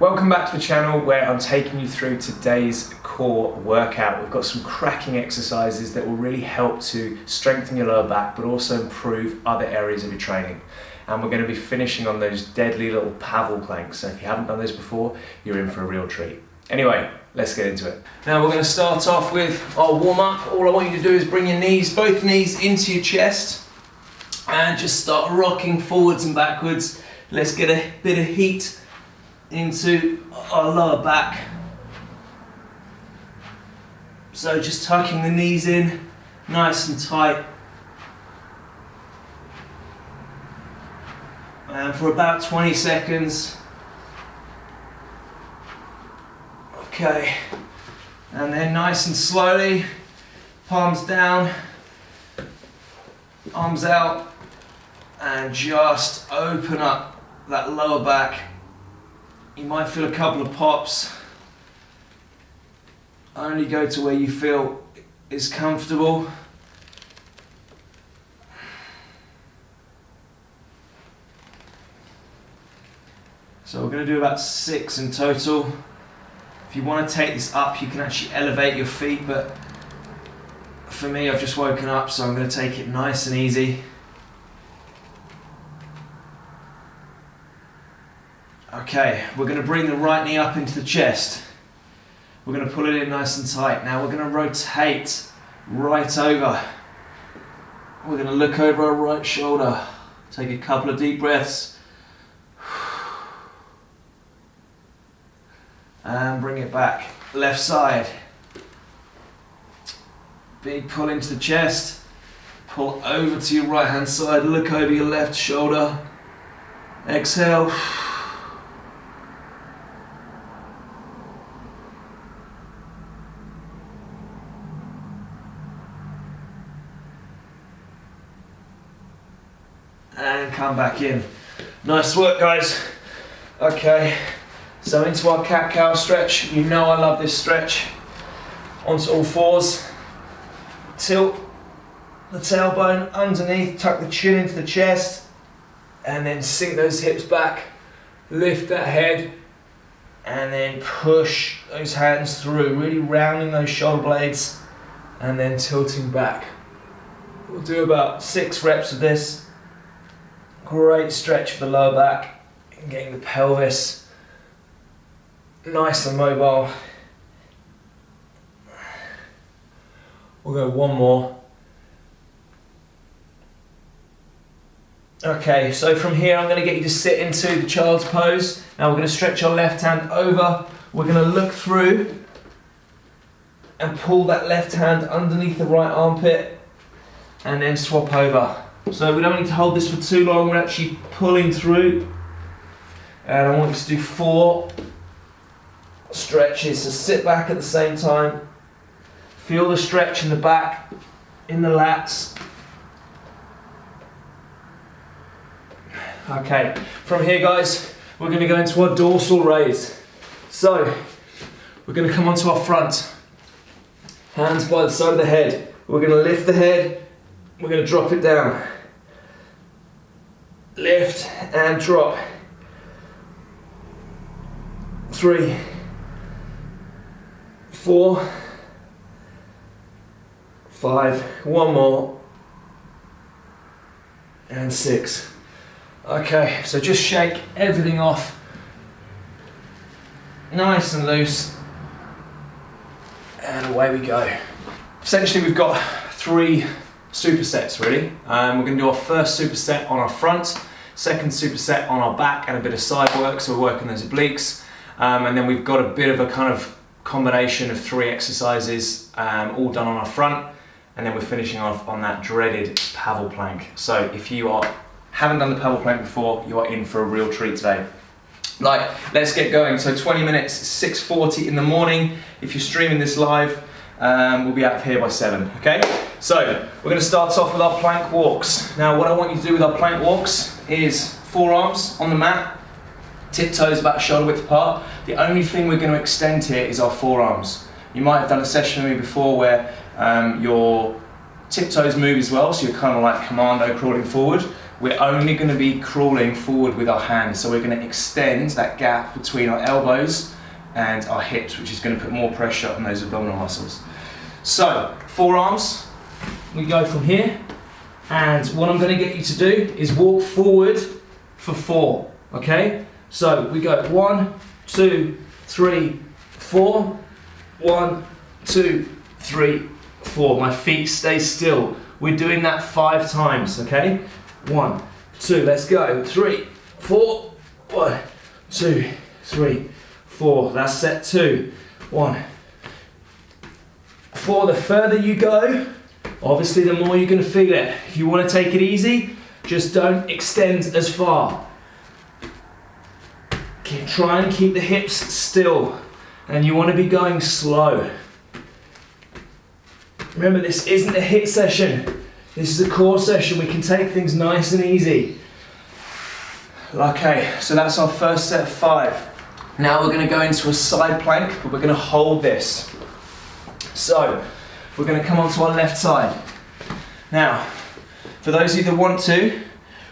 Welcome back to the channel where I'm taking you through today's core workout. We've got some cracking exercises that will really help to strengthen your lower back but also improve other areas of your training. And we're going to be finishing on those deadly little Pavel planks. So if you haven't done this before, you're in for a real treat. Anyway, let's get into it. Now we're going to start off with our warm-up. All I want you to do is bring your knees, both knees into your chest and just start rocking forwards and backwards. Let's get a bit of heat into our lower back. So just tucking the knees in nice and tight. And for about 20 seconds. Okay. And then nice and slowly, palms down, arms out, and just open up that lower back. You might feel a couple of pops. Only go to where you feel is comfortable. So we're going to do about 6 in total. If you want to take this up, you can actually elevate your feet, but for me, I've just woken up, so I'm going to take it nice and easy. Okay, we're going to bring the right knee up into the chest. We're going to pull it in nice and tight. Now we're going to rotate right over. We're going to look over our right shoulder. Take a couple of deep breaths. And bring it back. Left side. Big pull into the chest. Pull over to your right hand side. Look over your left shoulder. Exhale. And come back in. Nice work, guys. Okay, so into our cat-cow stretch. You know I love this stretch. Onto all fours. Tilt the tailbone underneath, tuck the chin into the chest, and then sink those hips back. Lift that head, and then push those hands through, really rounding those shoulder blades, and then tilting back. We'll do about 6 reps of this. Great stretch for the lower back and getting the pelvis nice and mobile. We'll go one more. Okay, so from here I'm going to get you to sit into the child's pose. Now we're going to stretch our left hand over. We're going to look through and pull that left hand underneath the right armpit and then swap over. So we don't need to hold this for too long, we're actually pulling through. And I want you to do 4 stretches, so sit back at the same time. Feel the stretch in the back, in the lats. Okay, from here guys, we're going to go into our dorsal raise. So, we're going to come onto our front. Hands by the side of the head. We're going to lift the head, we're going to drop it down. Lift and drop. 3, 4, 5, one more, and 6. Okay, so just shake everything off, nice and loose, and away we go. Essentially we've got 3 supersets really. We're going to do our first superset on our front, second superset on our back and a bit of side work, so we're working those obliques, and then we've got a bit of a kind of combination of 3 exercises all done on our front, and then we're finishing off on that dreaded Pavel plank. So if you haven't done the Pavel plank before, you are in for a real treat today. Right, let's get going. So 20 minutes, 6:40 in the morning. If you're streaming this live, we'll be out of here by 7, okay? So, we're going to start off with our plank walks. Now, what I want you to do with our plank walks is forearms on the mat, tiptoes about shoulder width apart. The only thing we're going to extend here is our forearms. You might have done a session with me before where your tiptoes move as well, so you're kind of like commando crawling forward. we're only going to be crawling forward with our hands. So we're going to extend that gap between our elbows and our hips, which is going to put more pressure on those abdominal muscles. So, forearms, we go from here, and what I'm going to get you to do is walk forward for 4, okay? So we go 1, 2, 3, 4, 1, 2, 3, 4. My feet stay still. We're doing that 5 times, okay? 1, 2, let's go. 3, 4, 1, 2, 3, 4. That's set 2. 1, 4. The further you go, obviously the more you're going to feel it. If you want to take it easy, just don't extend as far. Try and keep the hips still, and you want to be going slow. Remember, this isn't a HIIT session. This is a core session. We can take things nice and easy. Okay, so that's our first set of 5. Now we're going to go into a side plank, but we're going to hold this. So we're going to come onto our left side. Now, for those of you that want to,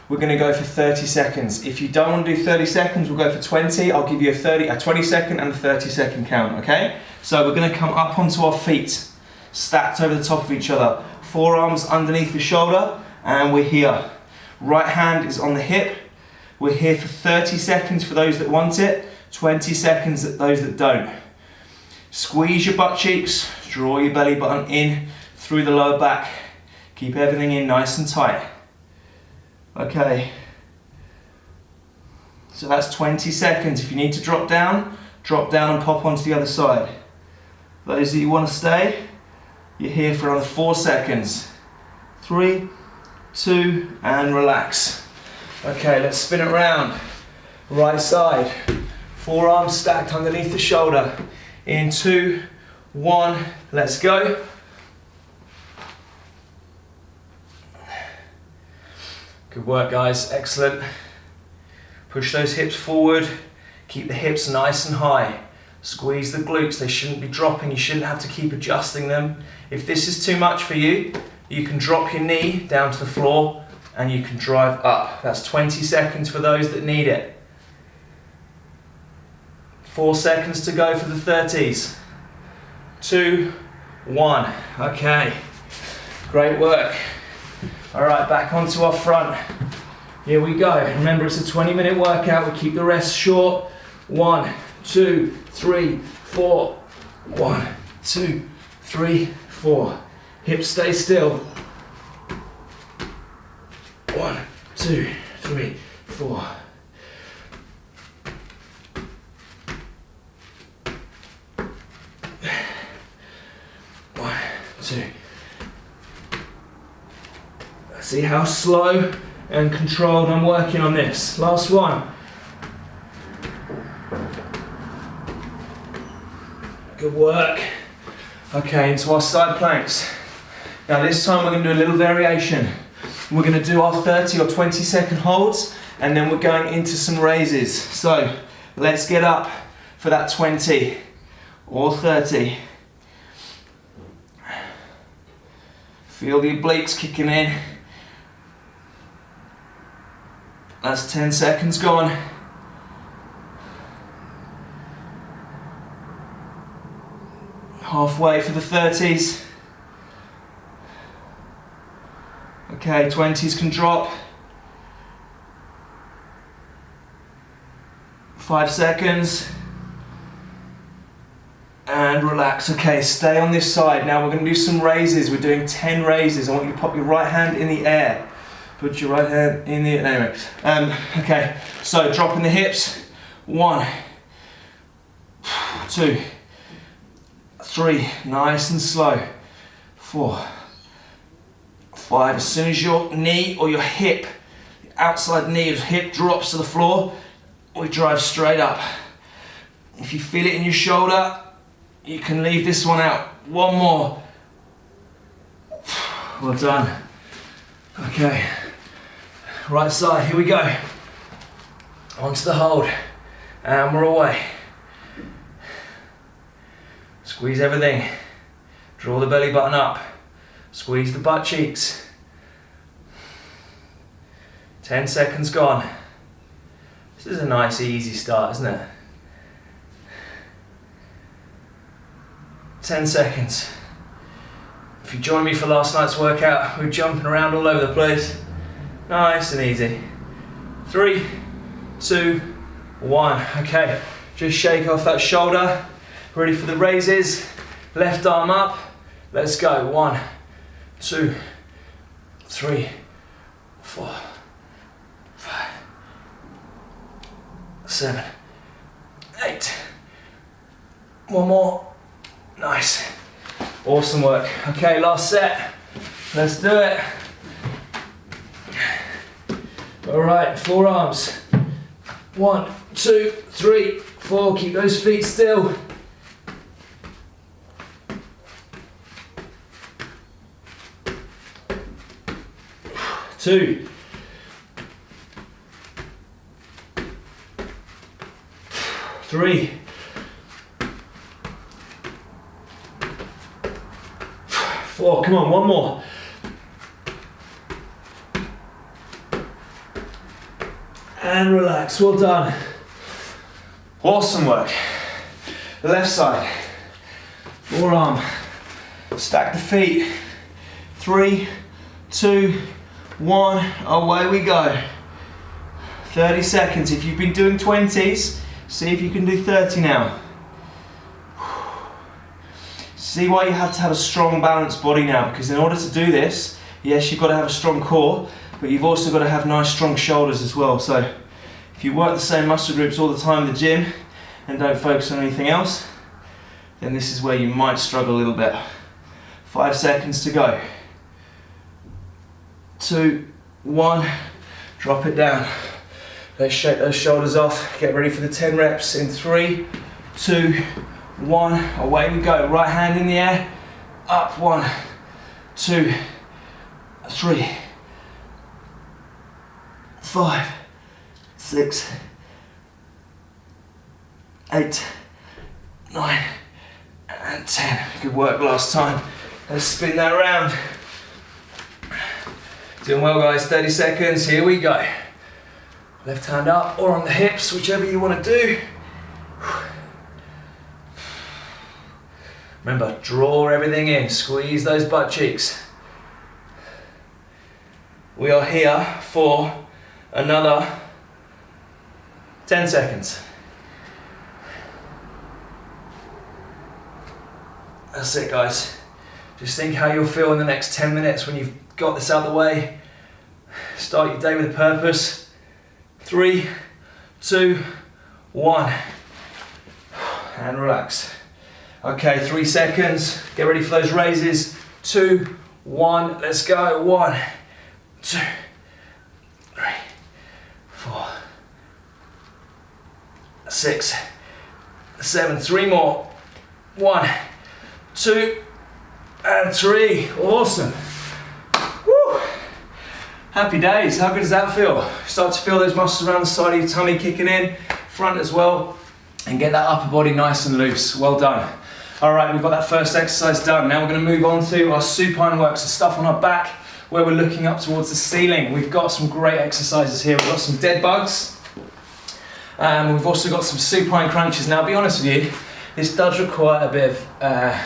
we're going to go for 30 seconds. If you don't want to do 30 seconds, we'll go for 20. I'll give you a 20 second and a 30 second count, okay? So we're going to come up onto our feet, stacked over the top of each other. Forearms underneath the shoulder, and we're here. Right hand is on the hip. We're here for 30 seconds for those that want it, 20 seconds for those that don't. Squeeze your butt cheeks, draw your belly button in through the lower back. Keep everything in nice and tight. Okay, so that's 20 seconds. If you need to drop down and pop onto the other side. Those that you want to stay, you're here for another 4 seconds. 3, 2, and relax. Okay, let's spin it around. Right side, forearms stacked underneath the shoulder. In 2, 1, let's go. Good work, guys, excellent. Push those hips forward, keep the hips nice and high. Squeeze the glutes, they shouldn't be dropping, you shouldn't have to keep adjusting them. If this is too much for you, you can drop your knee down to the floor and you can drive up. That's 20 seconds for those that need it. 4 seconds to go for the 30s. 2, 1, okay. Great work. All right, back onto our front. Here we go. Remember, it's a 20-minute workout. We keep the rest short. 1, 2, 3, 4. 1, 2, 3, 4. Hips stay still. 1, 2, 3, 4. One, two. See how slow and controlled I'm working on this. Last one. Good work. Okay, into our side planks. Now this time we're going to do a little variation. We're going to do our 30 or 20 second holds, and then we're going into some raises. So let's get up for that 20 or 30. Feel the obliques kicking in. That's 10 seconds gone. Halfway for the 30s. Okay, 20s can drop. 5 seconds. And relax. Okay, stay on this side. Now we're going to do some raises. We're doing 10 raises. I want you to pop your right hand in the air. Put your right hand in the air. Anyway, okay, so dropping the hips. 1, 2, 3, nice and slow. 4, 5. As soon as your knee or your hip, the outside knee or hip drops to the floor, we drive straight up. If you feel it in your shoulder, you can leave this one out. One more. Well done. Okay. Right side, here we go. Onto the hold. And we're away. Squeeze everything. Draw the belly button up. Squeeze the butt cheeks. 10 seconds gone. This is a nice easy start, isn't it? 10 seconds. If you joined me for last night's workout, we were jumping around all over the place. Nice and easy. 3, 2, 1. Okay, just shake off that shoulder. Ready for the raises. Left arm up. Let's go. 1, 2, 3, 4, 5, 7, 8. One more. Nice. Awesome work. Okay, last set. Let's do it. All right, forearms. 1, 2, 3, 4. Keep those feet still. 2. 3. 4. Come on, one more. And relax. Well done. Awesome work. Left side. Forearm. Stack the feet. 3, 2, 1. Away we go. 30 seconds. If you've been doing 20s, see if you can do 30 now. See why you have to have a strong balanced body now, because in order to do this, yes, you've got to have a strong core, but you've also got to have nice strong shoulders as well. So if you work the same muscle groups all the time in the gym and don't focus on anything else, then this is where you might struggle a little bit. 5 seconds to go. 2, 1, drop it down. Let's shake those shoulders off. Get ready for the 10 reps in 3, 2, 1. Away we go. Right hand in the air. Up. 1, 2, 3, 5, 6, 8, 9, and 10. Good work last time. Let's spin that around. Doing well, guys. 30 seconds. Here we go. Left hand up or on the hips, whichever you want to do. Remember, draw everything in. Squeeze those butt cheeks. We are here for another 10 seconds. That's it, guys. Just think how you'll feel in the next 10 minutes when you've got this out of the way. Start your day with a purpose. 3, 2, 1. And relax. Okay, 3 seconds. Get ready for those raises. 2, 1. Let's go. 1, 2, 3, 4, 6, 7. 3 more. 1, 2, and 3. Awesome. Woo. Happy days. How good does that feel? Start to feel those muscles around the side of your tummy kicking in, front as well, and get that upper body nice and loose. Well done. All right, we've got that first exercise done. Now we're going to move on to our supine work, so stuff on our back where we're looking up towards the ceiling. We've got some great exercises here. We've got some dead bugs. We've also got some supine crunches. Now, I'll be honest with you, this does require a bit of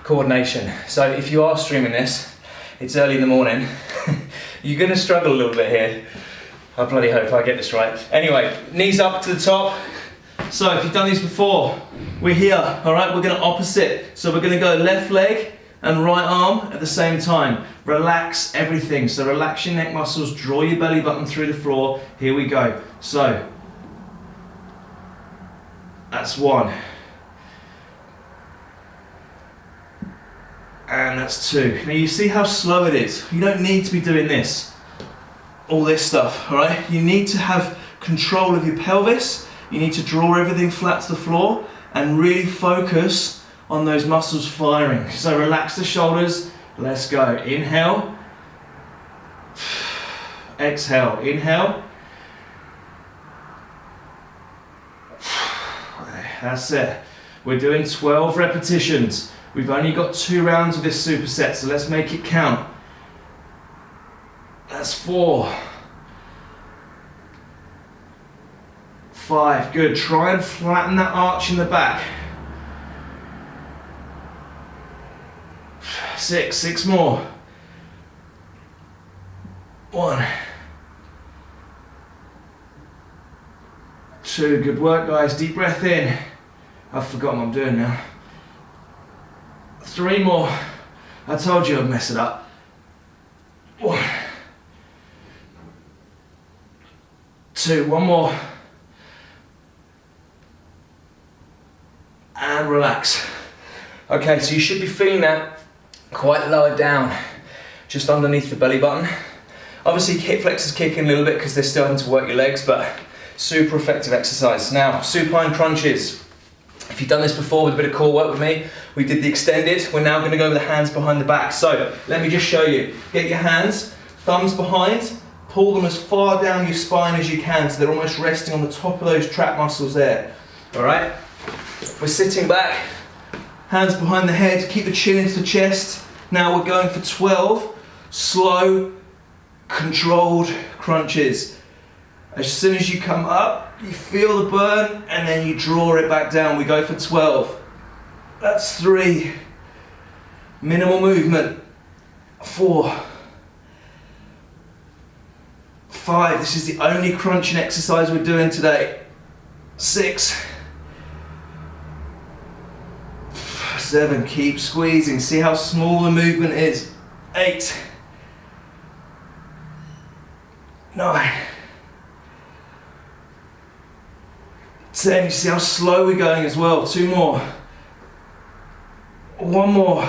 coordination. So if you are streaming this, it's early in the morning, you're going to struggle a little bit here. I bloody hope I get this right. Anyway, knees up to the top. So if you've done these before, we're here, all right? We're going to opposite. So we're going to go left leg and right arm at the same time. Relax everything. So relax your neck muscles, draw your belly button through the floor. Here we go. So that's 1. And that's 2. Now you see how slow it is. You don't need to be doing this, all this stuff, all right? You need to have control of your pelvis. You need to draw everything flat to the floor and really focus on those muscles firing. So relax the shoulders. Let's go. Inhale. Exhale. Inhale. That's it. We're doing 12 repetitions. We've only got 2 rounds of this superset, so let's make it count. That's 4. 5, good. Try and flatten that arch in the back. 6 more. 1, 2, good work guys, deep breath in. I've forgotten what I'm doing now. 3 more. I told you I'd mess it up. 1, 2, 1 more. And relax. Okay, so you should be feeling that quite lower down, just underneath the belly button. Obviously hip flexors kick in a little bit because they're still having to work your legs, but super effective exercise. Now, supine crunches. If you've done this before with a bit of core work with me, we did the extended. We're now going to go with the hands behind the back. So let me just show you. Get your hands, thumbs behind, pull them as far down your spine as you can so they're almost resting on the top of those trap muscles there. All right? We're sitting back, hands behind the head, keep the chin into the chest. Now we're going for 12 slow, controlled crunches. As soon as you come up, you feel the burn and then you draw it back down. We go for 12. That's 3. Minimal movement. 4. 5. This is the only crunching exercise we're doing today. 6. 7. Keep squeezing. See how small the movement is. 8. 9. 10, you see how slow we're going as well. 2 more. 1 more.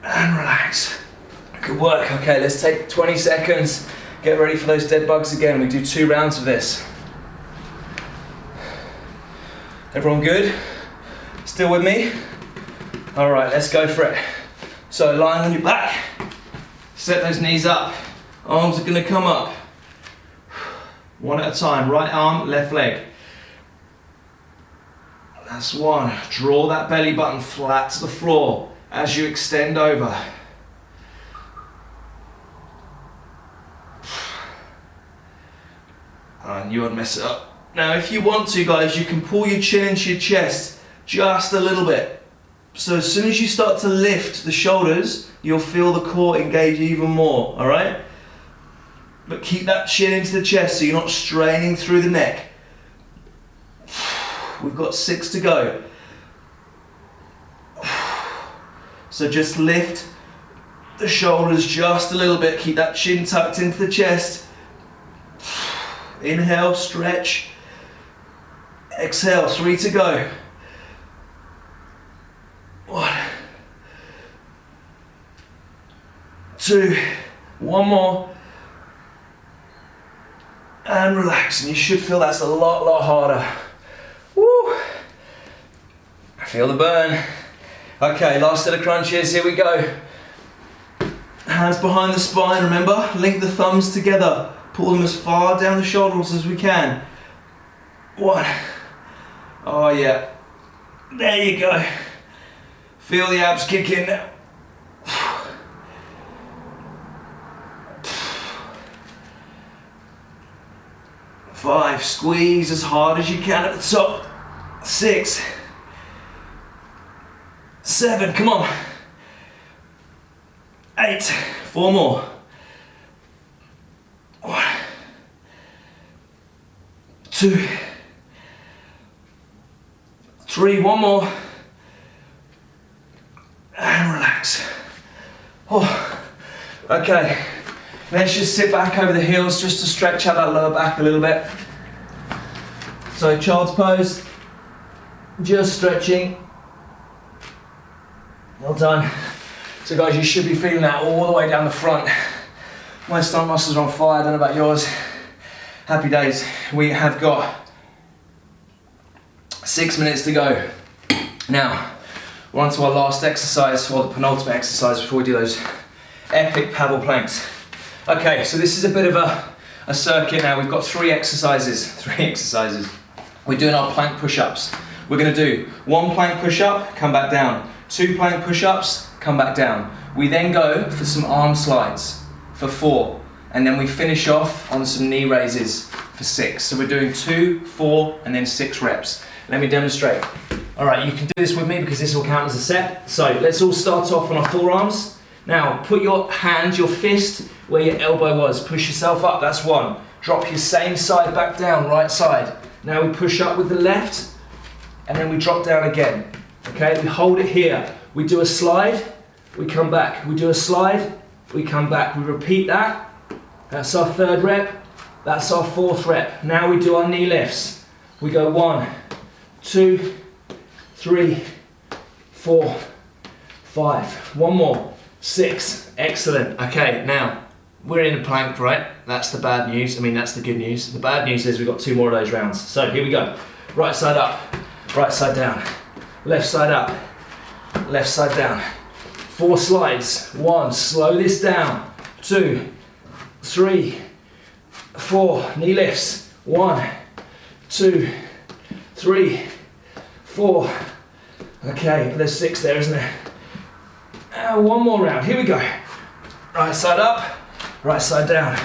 And relax. Good work. Okay, let's take 20 seconds. Get ready for those dead bugs again. We do 2 rounds of this. Everyone good? Still with me? All right, let's go for it. So lying on your back, set those knees up. Arms are gonna come up. 1 at a time, right arm, left leg. That's 1. Draw that belly button flat to the floor as you extend over. I knew I'd mess it up. Now if you want to guys, you can pull your chin into your chest just a little bit. So as soon as you start to lift the shoulders, you'll feel the core engage even more, all right? But keep that chin into the chest so you're not straining through the neck. We've got 6 to go. So just lift the shoulders just a little bit. Keep that chin tucked into the chest. Inhale, stretch. Exhale, 3 to go. 1. 2. 1 more. And relax, and you should feel that's a lot harder. Woo! I feel the burn. Okay, last set of crunches, here we go. Hands behind the spine, remember? Link the thumbs together. Pull them as far down the shoulders as we can. 1. Oh yeah. There you go. Feel the abs kick in now. 5, squeeze as hard as you can at the top. 6, 7, come on. 8, 4 more. 1, 2, 3, 1 more. And relax. Oh, okay. Let's just sit back over the heels just to stretch out that lower back a little bit. So child's pose, just stretching. Well done. So guys, you should be feeling that all the way down the front. My stomach muscles are on fire, I don't know about yours. Happy days. We have got 6 minutes to go. Now, we're on to our last exercise, or the penultimate exercise before we do those epic paddle planks. Okay, so this is a bit of a circuit now. We've got 3 exercises. We're doing our plank push-ups. We're gonna do 1 plank push-up, come back down. 2 plank push-ups, come back down. We then go for some arm slides for 4. And then we finish off on some knee raises for 6. So we're doing 2, 4, and then 6 reps. Let me demonstrate. All right, you can do this with me because this will count as a set. So let's all start off on our forearms. Now, put your hand, your fist, where your elbow was. Push yourself up, that's 1. Drop your same side back down, right side. Now we push up with the left, and then we drop down again. Okay, we hold it here. We do a slide, we come back. We do a slide, we come back. We repeat that. That's our 3rd rep. That's our 4th rep. Now we do our knee lifts. We go 1, 2, 3, 4, 5. One more. 6. Excellent. Okay, now we're in a plank, right? That's the bad news. I mean, that's the good news. The bad news is we've got 2 more of those rounds. So here we go. Right side up, right side down, left side up, left side down. 4 slides. 1, slow this down. 2, 3, 4. Knee lifts. 1, 2, 3, 4. Okay, there's 6 there, isn't there? One more round. Here we go. Right side up, right side down.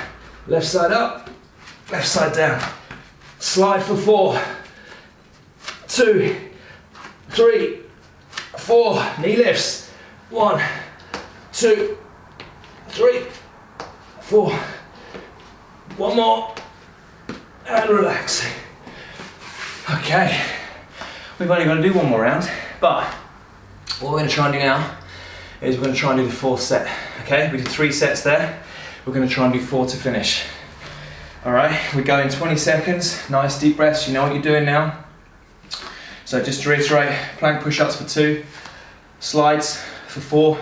Left side up, left side down. Slide for 4, 2, 3, 4. Knee lifts. 1, 2, 3, 4. One more. And relax. Okay. We've only got to do 1 more round, but what we're going to try and do now is we're going to try and do the 4th set. Okay, we did 3 sets there. We're going to try and do 4 to finish. All right, we go in 20 seconds. Nice deep breaths. You know what you're doing now. So just to reiterate, plank push-ups for 2, slides for 4,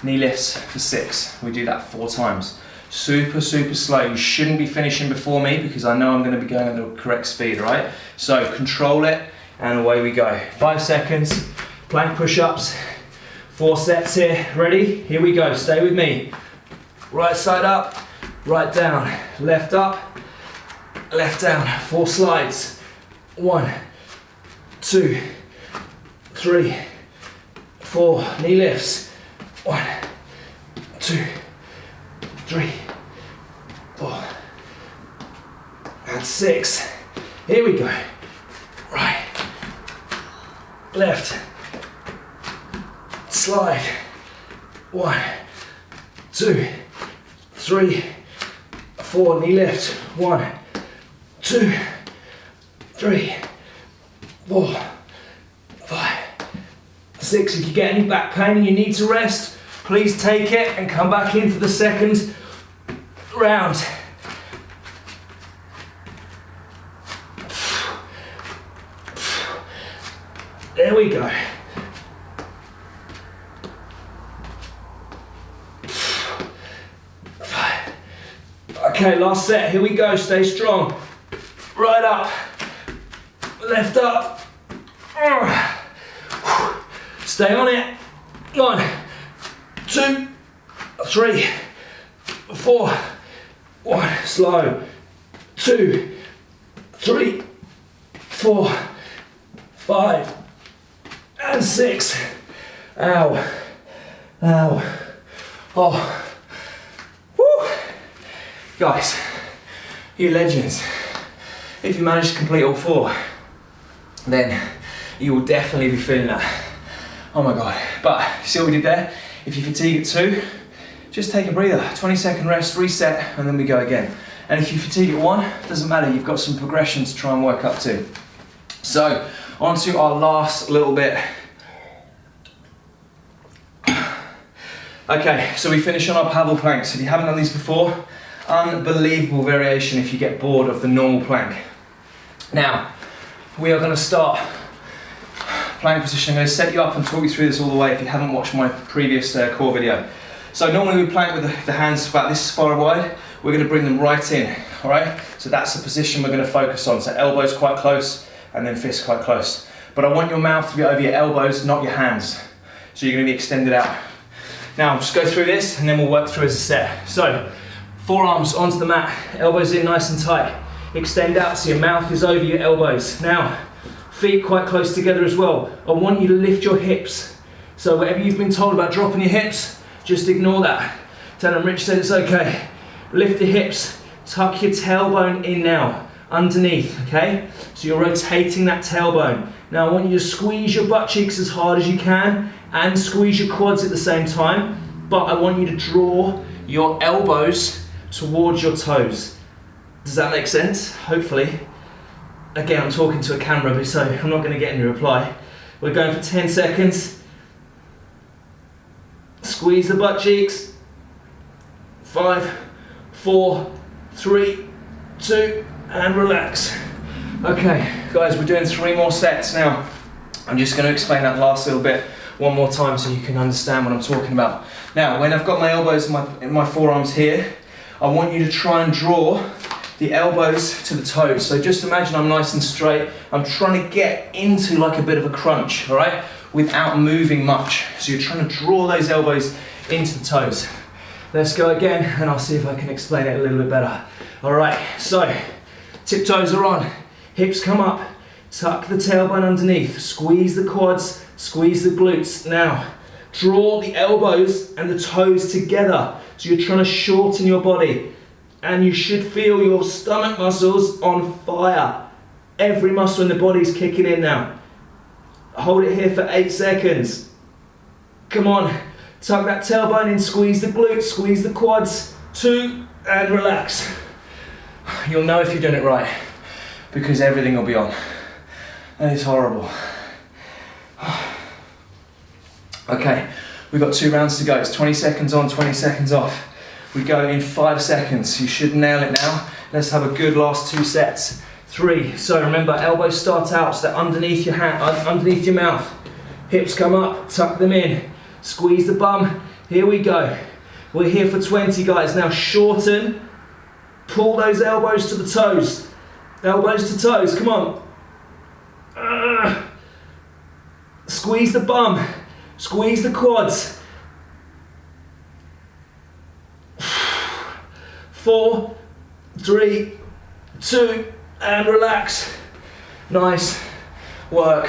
knee lifts for 6. We do that 4 times. Super, super slow. You shouldn't be finishing before me because I know I'm going to be going at the correct speed, all right? So control it and away we go. 5 seconds, plank push-ups. 4 sets here, ready? Here we go, stay with me. Right side up, right down, left up, left down. 4 slides. 1, 2, 3, 4. Knee lifts. 1, 2, 3, 4. And 6. Here we go. Right, left. Slide. 1, 2, 3, 4. Knee lift. 1, 2, 3, 4, 5, 6. If you get any back pain and you need to rest, please take it and come back in for the 2nd round. There we go. Okay, last set, here we go, stay strong. Right up, left up. Stay on it. 1, 2, 3, 4. 1, slow. 2, 3, 4, 5, and 6. Ow, ow, oh. Guys, you're legends. If you manage to complete all 4, then you will definitely be feeling that. Oh my God. But see what we did there? If you fatigue at 2, just take a breather. 20-second rest, reset, and then we go again. And if you fatigue at 1, doesn't matter, you've got some progression to try and work up to. So, on to our last little bit. Okay, so we finish on our paddle planks. If you haven't done these before, unbelievable variation if you get bored of the normal plank. Now, we are going to start plank position. I'm going to set you up and talk you through this all the way if you haven't watched my previous core video. So normally we plank with the hands about this far wide. We're going to bring them right in, all right? So that's the position we're going to focus on. So elbows quite close and then fists quite close. But I want your mouth to be over your elbows, not your hands. So you're going to be extended out. Now, just go through this and then we'll work through as a set. So, forearms onto the mat, elbows in nice and tight. Extend out so your mouth is over your elbows. Now, feet quite close together as well. I want you to lift your hips. So whatever you've been told about dropping your hips, just ignore that. Tell them Rich said it's okay. Lift the hips, tuck your tailbone in now. underneath, okay? So you're rotating that tailbone. Now I want you to squeeze your butt cheeks as hard as you can and squeeze your quads at the same time, but I want you to draw your elbows towards your toes. Does that make sense? Hopefully. Again, I'm talking to a camera, so I'm not going to get any reply. We're going for 10 seconds. Squeeze the butt cheeks. 5, 4, 3, 2, and relax. Okay, guys, we're doing 3 more sets now. I'm just going to explain that last little bit one more time so you can understand what I'm talking about. Now, when I've got my elbows in my forearms here, I want you to try and draw the elbows to the toes. So just imagine I'm nice and straight. I'm trying to get into like a bit of a crunch, all right? Without moving much. So you're trying to draw those elbows into the toes. Let's go again, and I'll see if I can explain it a little bit better. All right, so tiptoes are on, hips come up, tuck the tailbone underneath, squeeze the quads, squeeze the glutes. Now, draw the elbows and the toes together. So you're trying to shorten your body, and you should feel your stomach muscles on fire. Every muscle in the body's kicking in now. Hold it here for 8 seconds. Come on, tuck that tailbone in, squeeze the glutes, squeeze the quads. 2, and relax. You'll know if you're doing it right, because everything will be on. That is horrible. Okay, we've got 2 rounds to go. It's 20 seconds on, 20 seconds off. We go in 5 seconds. You should nail it now. Let's have a good last 2 sets. 3. So remember, elbows start out, so they're underneath your hand, underneath your mouth. Hips come up, tuck them in. Squeeze the bum. Here we go. We're here for 20, guys. Now shorten. Pull those elbows to the toes. Elbows to toes. Come on. Squeeze the bum. Squeeze the quads. 4, 3, 2, and relax. Nice work.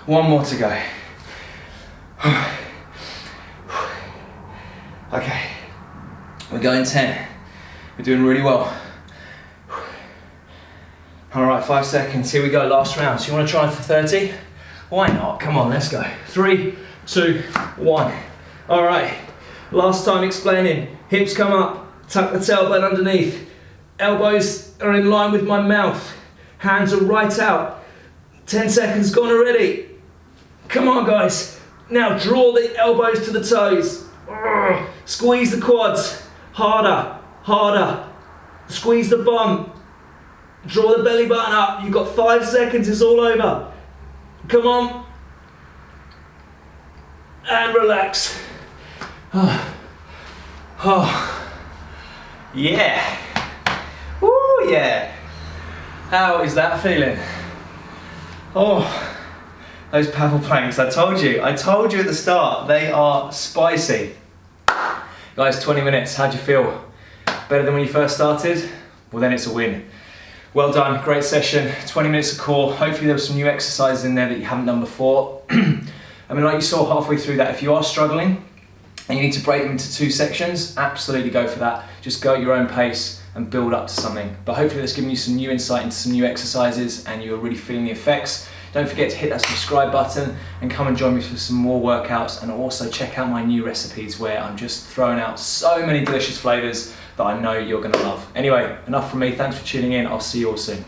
1 more to go. Okay, we're going 10. We're doing really well. All right, 5 seconds. Here we go, last round. So you want to try for 30? Why not? Come on, let's go. 3, 2, 1. All right, last time explaining. Hips come up. Tuck the tailbone underneath. Elbows are in line with my mouth. Hands are right out. 10 seconds gone already. Come on, guys. Now draw the elbows to the toes. Squeeze the quads. Harder, harder. Squeeze the bum. Draw the belly button up. You've got 5 seconds, it's all over. Come on. And relax. Yeah. Woo, yeah. How is that feeling? Oh, those paddle planks, I told you at the start, they are spicy. Guys, 20 minutes, how'd you feel? Better than when you first started? Well, then it's a win. Well done, great session, 20 minutes of core. Hopefully there were some new exercises in there that you haven't done before. I mean, like you saw halfway through that, if you are struggling and you need to break them into 2 sections, absolutely go for that. Just go at your own pace and build up to something. But hopefully that's given you some new insight into some new exercises and you're really feeling the effects. Don't forget to hit that subscribe button and come and join me for some more workouts, and also check out my new recipes where I'm just throwing out so many delicious flavors that I know you're gonna love. Anyway, enough from me. Thanks for tuning in. I'll see you all soon.